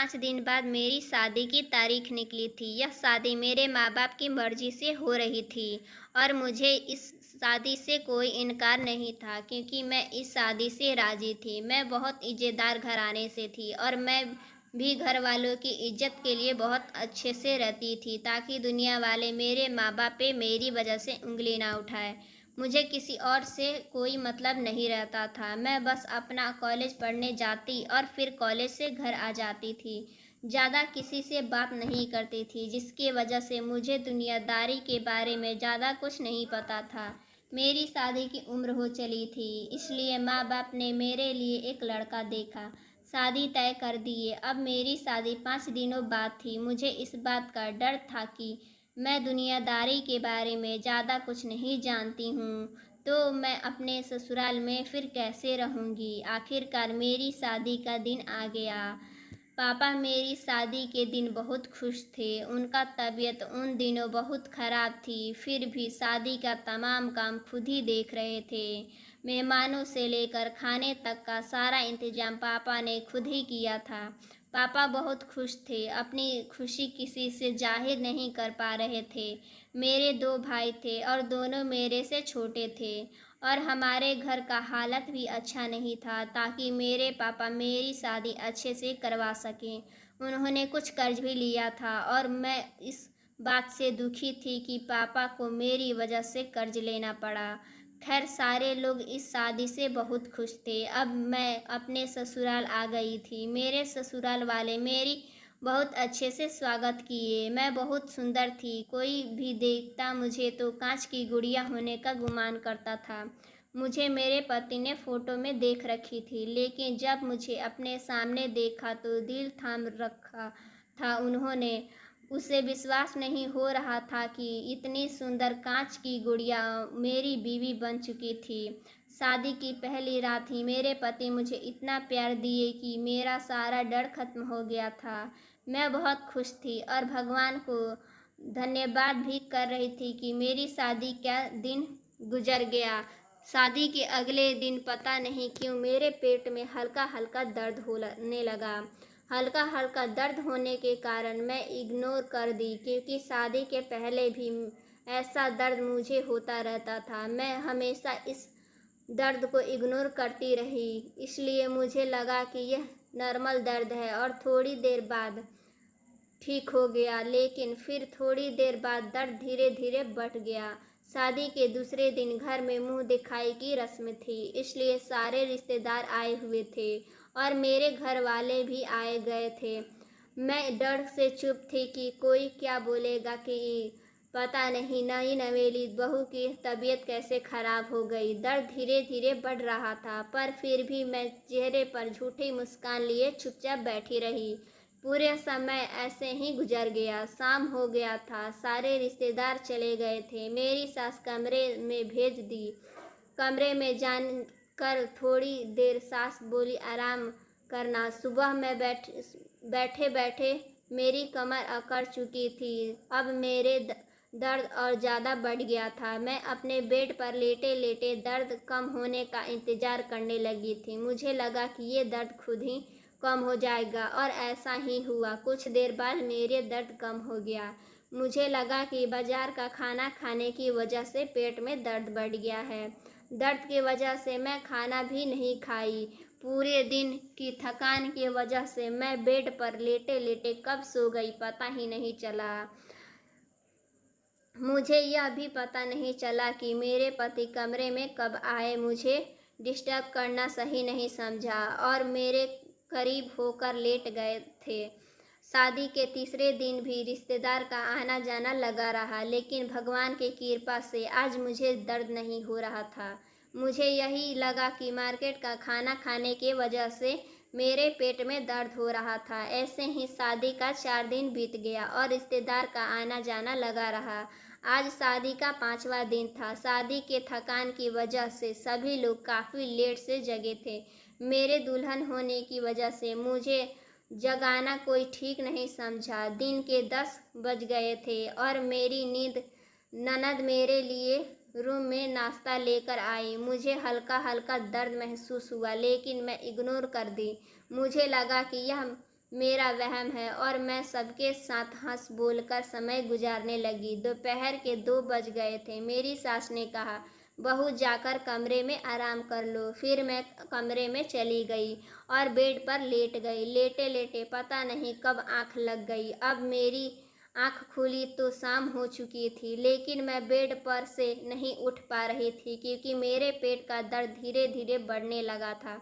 5 दिन बाद मेरी शादी की तारीख निकली थी। यह शादी मेरे माँ-बाप की मर्ज़ी से हो रही थी और मुझे इस शादी से कोई इनकार नहीं था क्योंकि मैं इस शादी से राज़ी थी। मैं बहुत इज़्ज़तदार घराने से थी और मैं भी घरवालों की इज़्ज़त के लिए बहुत अच्छे से रहती थी ताकि दुनिया वाले मेरे माँ-बाप पे मेरी वजह से उँगली ना उठाएँ। मुझे किसी और से कोई मतलब नहीं रहता था। मैं बस अपना कॉलेज पढ़ने जाती और फिर कॉलेज से घर आ जाती थी। ज़्यादा किसी से बात नहीं करती थी, जिसकी वजह से मुझे दुनियादारी के बारे में ज़्यादा कुछ नहीं पता था। मेरी शादी की उम्र हो चली थी, इसलिए माँ-बाप ने मेरे लिए एक लड़का देखा, शादी तय कर दिए। अब मेरी शादी 5 दिनों बाद थी। मुझे इस बात का डर था कि मैं दुनियादारी के बारे में ज़्यादा कुछ नहीं जानती हूँ, तो मैं अपने ससुराल में फिर कैसे रहूँगी। आखिरकार मेरी शादी का दिन आ गया। पापा मेरी शादी के दिन बहुत खुश थे। उनका तबीयत उन दिनों बहुत ख़राब थी, फिर भी शादी का तमाम काम खुद ही देख रहे थे। मेहमानों से लेकर खाने तक का सारा इंतज़ाम पापा ने खुद ही किया था। पापा बहुत खुश थे, अपनी खुशी किसी से ज़ाहिर नहीं कर पा रहे थे। मेरे 2 भाई थे और दोनों मेरे से छोटे थे और हमारे घर का हालत भी अच्छा नहीं था ताकि मेरे पापा मेरी शादी अच्छे से करवा सकें। उन्होंने कुछ कर्ज भी लिया था और मैं इस बात से दुखी थी कि पापा को मेरी वजह से कर्ज लेना पड़ा। खैर सारे लोग इस शादी से बहुत खुश थे। अब मैं अपने ससुराल आ गई थी। मेरे ससुराल वाले मेरी बहुत अच्छे से स्वागत किए। मैं बहुत सुंदर थी। कोई भी देखता मुझे तो कांच की गुड़िया होने का गुमान करता था। मुझे मेरे पति ने फ़ोटो में देख रखी थी, लेकिन जब मुझे अपने सामने देखा तो दिल थाम रखा था उन्होंने। उसे विश्वास नहीं हो रहा था कि इतनी सुंदर कांच की गुड़िया मेरी बीवी बन चुकी थी। शादी की पहली रात ही मेरे पति मुझे इतना प्यार दिए कि मेरा सारा डर खत्म हो गया था। मैं बहुत खुश थी और भगवान को धन्यवाद भी कर रही थी कि मेरी शादी का दिन गुजर गया। शादी के अगले दिन पता नहीं क्यों मेरे पेट में हल्का-हल्का दर्द होने लगा। हल्का-हल्का दर्द होने के कारण मैं इग्नोर कर दी क्योंकि शादी के पहले भी ऐसा दर्द मुझे होता रहता था। मैं हमेशा इस दर्द को इग्नोर करती रही, इसलिए मुझे लगा कि यह नॉर्मल दर्द है और थोड़ी देर बाद ठीक हो गया, लेकिन फिर थोड़ी देर बाद दर्द धीरे-धीरे बढ़ गया। शादी के दूसरे दिन घर में मुँह दिखाई की रस्म थी, इसलिए सारे रिश्तेदार आए हुए थे और मेरे घर वाले भी आए गए थे। मैं डर से चुप थी कि कोई क्या बोलेगा कि पता नहीं नई नवेली बहू की तबीयत कैसे खराब हो गई। दर्द धीरे-धीरे बढ़ रहा था, पर फिर भी मैं चेहरे पर झूठी मुस्कान लिए चुपचाप बैठी रही। पूरे समय ऐसे ही गुजर गया। शाम हो गया था, सारे रिश्तेदार चले गए थे। मेरी सास कमरे में भेज दी। कमरे में जानकर थोड़ी देर सास बोली आराम करना। सुबह मैं बैठे बैठे मेरी कमर अकड़ चुकी थी। अब मेरे दर्द और ज़्यादा बढ़ गया था। मैं अपने बेड पर लेटे लेटे दर्द कम होने का इंतज़ार करने लगी थी। मुझे लगा कि ये दर्द खुद ही कम हो जाएगा और ऐसा ही हुआ। कुछ देर बाद मेरे दर्द कम हो गया। मुझे लगा कि बाजार का खाना खाने की वजह से पेट में दर्द बढ़ गया है। दर्द की वजह से मैं खाना भी नहीं खाई। पूरे दिन की थकान की वजह से मैं बेड पर लेटे लेटे कब सो गई पता ही नहीं चला। मुझे यह भी पता नहीं चला कि मेरे पति कमरे में कब आए। मुझे डिस्टर्ब करना सही नहीं समझा और मेरे करीब होकर लेट गए थे। शादी के तीसरे दिन भी रिश्तेदार का आना जाना लगा रहा, लेकिन भगवान की कृपा से आज मुझे दर्द नहीं हो रहा था। मुझे यही लगा कि मार्केट का खाना खाने की वजह से मेरे पेट में दर्द हो रहा था। ऐसे ही शादी का 4 दिन बीत गया और रिश्तेदार का आना जाना लगा रहा। आज शादी का 5वां दिन था। शादी के थकान की वजह से सभी लोग काफ़ी लेट से जगे थे। मेरे दुल्हन होने की वजह से मुझे जगाना कोई ठीक नहीं समझा। दिन के 10 बज गए थे और मेरी ननद मेरे लिए रूम में नाश्ता लेकर आई। मुझे हल्का हल्का दर्द महसूस हुआ, लेकिन मैं इग्नोर कर दी। मुझे लगा कि यह मेरा वहम है और मैं सबके साथ हंस बोलकर समय गुजारने लगी। दोपहर के 2 बज गए थे। मेरी सास ने कहा, बहू जाकर कमरे में आराम कर लो। फिर मैं कमरे में चली गई और बेड पर लेट गई। लेटे लेटे पता नहीं कब आंख लग गई। अब मेरी आंख खुली तो शाम हो चुकी थी, लेकिन मैं बेड पर से नहीं उठ पा रही थी क्योंकि मेरे पेट का दर्द धीरे धीरे बढ़ने लगा था।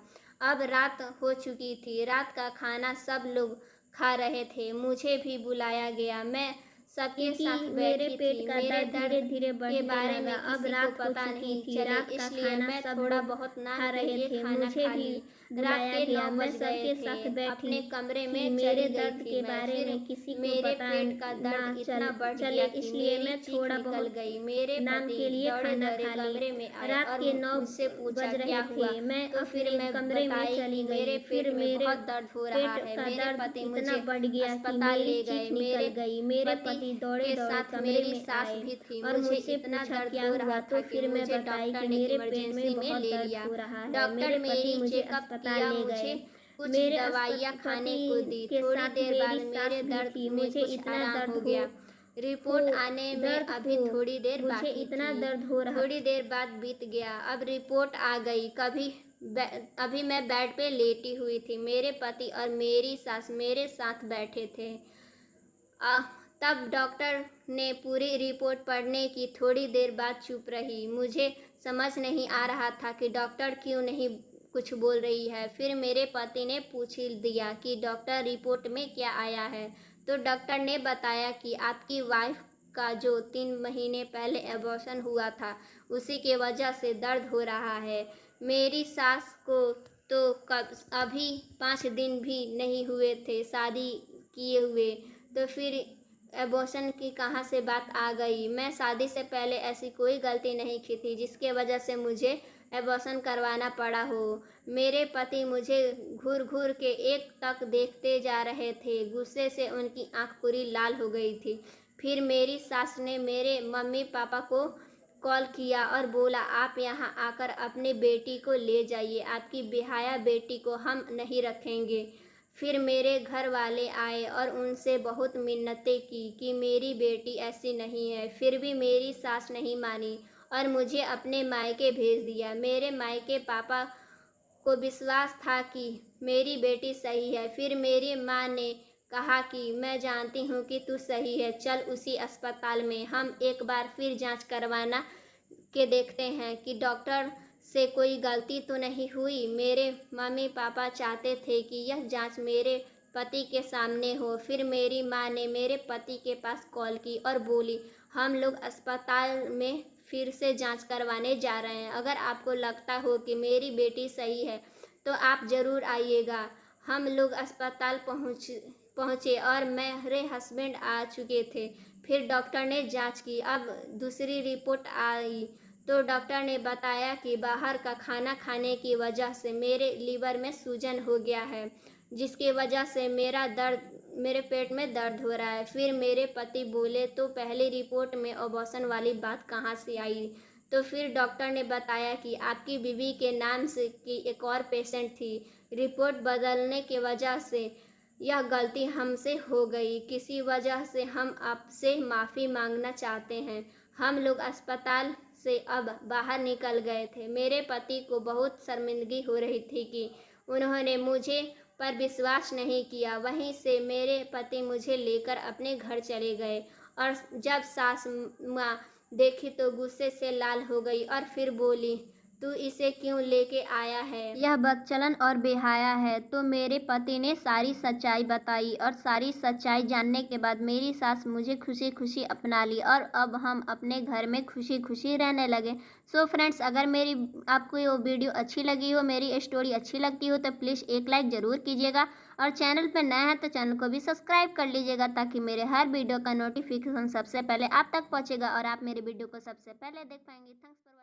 अब रात हो चुकी थी। रात का खाना सब लोग खा रहे थे। मुझे भी बुलाया गया। मैं सबके साथ क्योंकि मेरे बैठी पेट थी। का मेरे दर्द दर्द धीरे धीरे के बढ़ने बारे लगा। में अब किसी को रात हो पता चुकी नहीं थी। चले, रात का इसलिए खाना मैं सब थोड़ा लोग बहुत नाम खा के रहे लिए थे। खाना मुझे खा भी ली। रात बुलाया के गया। 9 मैं बज गए सबके थे। साथ बैठी अपने कमरे थी। में मेरे चली गई दर्द थी के मैं। बारे फिर में किसी को मेरे पता पेट का ना दर्द इतना बढ़ चले, गया कि इसलिए मेरी मैं चीख थोड़ा निकल बहुत गई। मेरे नाम पति के लिए दौड़े खाना दौड़े खा ली। कमरे में आए रात और के 9 मुझसे पूछा बज क्या रहे हुआ। थे। मैं तो फिर अपने मैं कमरे में बताई कि चली मेरे गई। पेट फिर में मेरे बहुत दर्द हो रहा पेट है। का मेरे दर्द पति इतना मुझे बढ़ गया कि अस्पताल मेरी ले गए। चीख निकल मेरे गई। मेरे पति पति दौड़े के दौड़े साथ कमरे मेरी में सास आए भी थी। और मुझे मुझसे इतना पूछा दर्द क्या हो हुआ। रहा तो था कि फिर मैं मुझे बताई डॉक्टर कि ने मेरे पेट इमरजेंसी में में बहुत ले दर्द लिया। हो रहा है। डॉक्टर मेरे पति मेरी मुझे चेकअप अस्पताल किया, ले मुझे गए। कुछ मेरे दवाइयाँ खाने को पति दी। के थोड़ी साथ देर मेरी बाद सास मेरे भी दर्द थी। में मुझे कुछ इतना आराम दर्द हो गया। हो रिपोर्ट आने में दर्द अभी हो थोड़ी देर मुझे बाकी इतना थी। दर्द हो रहा। थोड़ी देर बाद बीत गया। अब रिपोर्ट आ गई। अभी मैं बेड पे लेटी हुई थी। मेरे पति और मेरी सास मेरे साथ बैठे थे। आ, तब डॉक्टर ने पूरी रिपोर्ट पढ़ने की थोड़ी देर बाद चुप रही। मुझे समझ नहीं आ रहा था कि डॉक्टर क्यों नहीं कुछ बोल रही है। फिर मेरे पति ने पूछ दिया कि डॉक्टर रिपोर्ट में क्या आया है। तो डॉक्टर ने बताया कि आपकी वाइफ का जो 3 महीने पहले एबॉर्शन हुआ था, उसी के वजह से दर्द हो रहा है। मेरी सास को तो अभी 5 दिन भी नहीं हुए थे शादी किए हुए, तो फिर एबॉर्शन की कहाँ से बात आ गई। मैं शादी से पहले ऐसी कोई गलती नहीं की थी जिसके वजह से मुझे एबॉर्शन करवाना पड़ा हो। मेरे पति मुझे घूर घूर के एक तक देखते जा रहे थे। गुस्से से उनकी आंख पूरी लाल हो गई थी। फिर मेरी सास ने मेरे मम्मी पापा को कॉल किया और बोला, आप यहाँ आकर अपनी बेटी को ले जाइए। आपकी बेहया बेटी को हम नहीं रखेंगे। फिर मेरे घर वाले आए और उनसे बहुत मिन्नतें की कि मेरी बेटी ऐसी नहीं है। फिर भी मेरी सास नहीं मानी और मुझे अपने मायके भेज दिया। मेरे मायके पापा को विश्वास था कि मेरी बेटी सही है। फिर मेरी माँ ने कहा कि मैं जानती हूँ कि तू सही है, चल उसी अस्पताल में हम एक बार फिर जांच करवाना के देखते हैं कि डॉक्टर से कोई गलती तो नहीं हुई। मेरे मम्मी पापा चाहते थे कि यह जांच मेरे पति के सामने हो। फिर मेरी माँ ने मेरे पति के पास कॉल की और बोली, हम लोग अस्पताल में फिर से जांच करवाने जा रहे हैं। अगर आपको लगता हो कि मेरी बेटी सही है तो आप ज़रूर आइएगा। हम लोग अस्पताल पहुँचे और मेरे हस्बैंड आ चुके थे। फिर डॉक्टर ने जांच की। अब दूसरी रिपोर्ट आई तो डॉक्टर ने बताया कि बाहर का खाना खाने की वजह से मेरे लीवर में सूजन हो गया है, जिसकी वजह से मेरे पेट में दर्द हो रहा है। फिर मेरे पति बोले, तो पहली रिपोर्ट में अबॉर्शन वाली बात कहाँ से आई। तो फिर डॉक्टर ने बताया कि आपकी बीवी के नाम से की एक और पेशेंट थी। रिपोर्ट बदलने की वजह से यह गलती हमसे हो गई। किसी वजह से हम आपसे माफ़ी मांगना चाहते हैं। हम लोग अस्पताल से अब बाहर निकल गए थे। मेरे पति को बहुत शर्मिंदगी हो रही थी कि उन्होंने मुझे पर विश्वास नहीं किया। वहीं से मेरे पति मुझे लेकर अपने घर चले गए और जब सास माँ देखी तो गुस्से से लाल हो गई और फिर बोली, तू इसे क्यों लेके आया है, यह बदचलन और बेहया है। तो मेरे पति ने सारी सच्चाई बताई और सारी सच्चाई जानने के बाद मेरी सास मुझे खुशी खुशी अपना ली और अब हम अपने घर में खुशी खुशी रहने लगे। सो फ्रेंड्स, अगर मेरी आपको ये वीडियो अच्छी लगी हो, मेरी स्टोरी अच्छी लगती हो तो प्लीज़ एक लाइक ज़रूर कीजिएगा और चैनल पर नया है तो चैनल को भी सब्सक्राइब कर लीजिएगा ताकि मेरे हर वीडियो का नोटिफिकेशन सबसे पहले आप तक पहुँचेगा और आप मेरे वीडियो को सबसे पहले देख पाएंगे। Thanks for